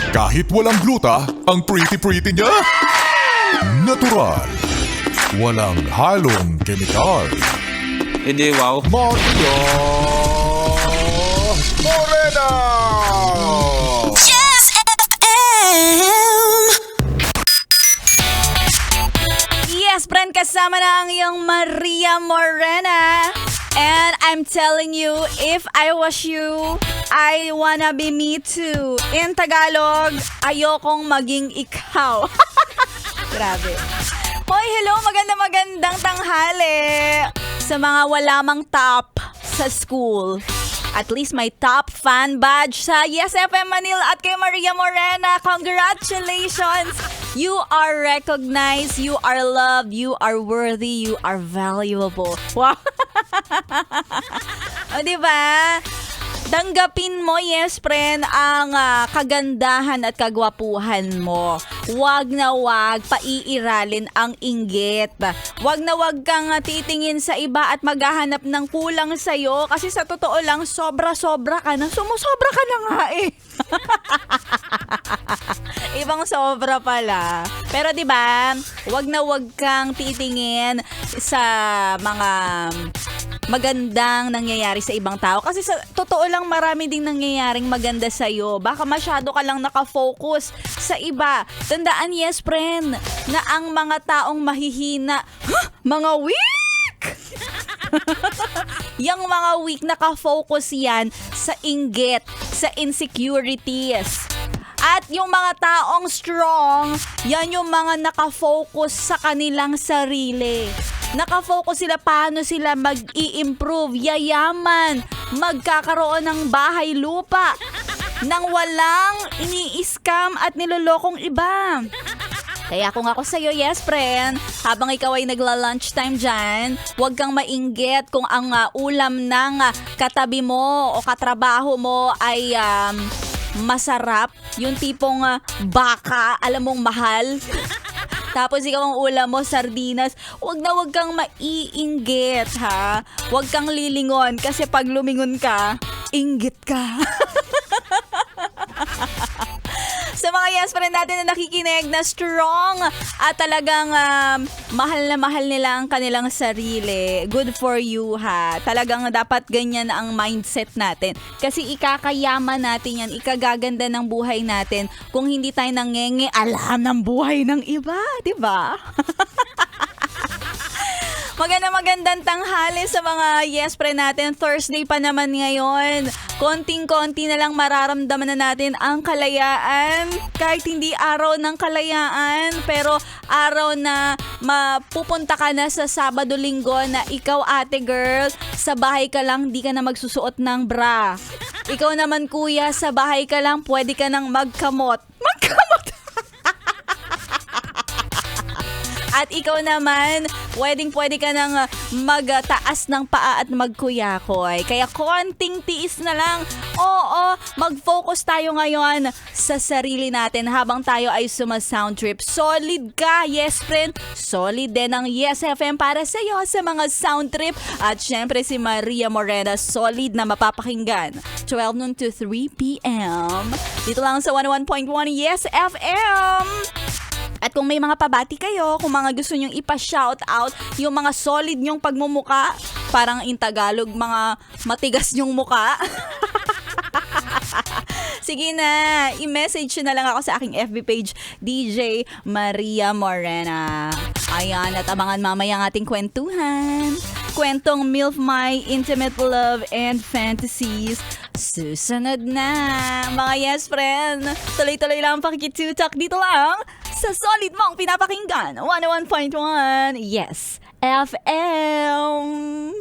Kahit walang gluta, ang pretty-pretty niya. Natural. Walang halong kemikal. Hindi, wow. Maria Morena! Yes FM. Yes, friend, kasama na ang iyong Maria Morena. And I'm telling you, if I was you, I wanna be me too. In Tagalog, ayokong maging ikaw. Grabe. Hoy, hello, magandang tanghali sa mga wala mang top sa school. At least may top fan badge sa Yes FM Manila at kay Maria Morena. Congratulations! You are recognized, you are loved, you are worthy, you are valuable. Wow! O, diba? Tanggapin mo, yes friend, ang kagandahan at kagwapuhan mo. Wag na wag paiiralin ang inggit. Wag na wag kang titingin sa iba at maghahanap ng kulang sa'yo. Kasi sa totoo lang, sobra-sobra ka na. Sumusobra ka na nga eh. Ibang sobra pala. Pero 'di ba, wag na wag kang titingin sa mga magandang nangyayari sa ibang tao. Kasi sa totoo lang, marami ding nangyayaring maganda sa'yo. Baka masyado ka lang nakafocus sa iba. Tandaan, yes friend, na ang mga taong mahihina, mga weak! Yang mga weak, nakafocus yan sa inggit, sa insecurities. At yung mga taong strong, yan yung mga nakafocus sa kanilang sarili. Nakafocus sila paano sila mag-i-improve, yayaman, magkakaroon ng bahay lupa nang walang ini-scam at nilolokong iba. Kaya kung ako sa'yo, yes friend, habang ikaw ay nagla-lunchtime dyan, huwag kang mainggit kung ang ulam ng katabi mo o katrabaho mo ay masarap. Yung tipong baka, alam mong mahal. Tapos ikaw ang ulam mo, sardinas. Huwag kang maiinggit, ha? Huwag kang lilingon kasi pag lumingon ka, inggit ka. Sa mga yes friend natin na nakikinig na strong at talagang mahal na mahal nila ang kanilang sarili. Good for you, ha. Talagang dapat ganyan ang mindset natin. Kasi ikakayaman natin yan, ikagaganda ng buhay natin kung hindi tayo nangenge alam ng buhay ng iba, di ba? Magandang tanghali sa mga yes friend natin. Thursday pa naman ngayon. Konting-konti na lang mararamdaman na natin ang kalayaan. Kahit hindi araw ng kalayaan, pero araw na mapupunta ka na sa Sabado-Linggo na ikaw, ate girl, sa bahay ka lang, di ka na magsusuot ng bra. Ikaw naman, kuya, sa bahay ka lang, pwede ka nang magkamot. Magkamot! At ikaw naman, pwede ka nang magtaas ng paa at magkuyakoy. Kaya konting tiis na lang. Oo, mag-focus tayo ngayon sa sarili natin habang tayo ay sumasound trip. Solid ka, yes friend. Solid din ang Yes FM para sa iyo sa mga sound trip. At syempre si Maria Morena, solid na mapapakinggan. 12 noon to 3 p.m. Dito lang sa 101.1 Yes FM. At kung may mga pabati kayo, kung mga gusto nyong ipa-shout out, yung mga solid nyong pagmumuka, parang in Tagalog, mga matigas nyong muka. Sige na, i-message na lang ako sa aking FB page, DJ Maria Morena. Ayan, at abangan mamaya ang ating kwentuhan. Kwentong MILF My Intimate Love and Fantasies. Susunod na, mga yes friend. Tuloy-tuloy lang ang pakikitutak dito lang sa solid mong pinapakinggan. 101.1 Yes FM.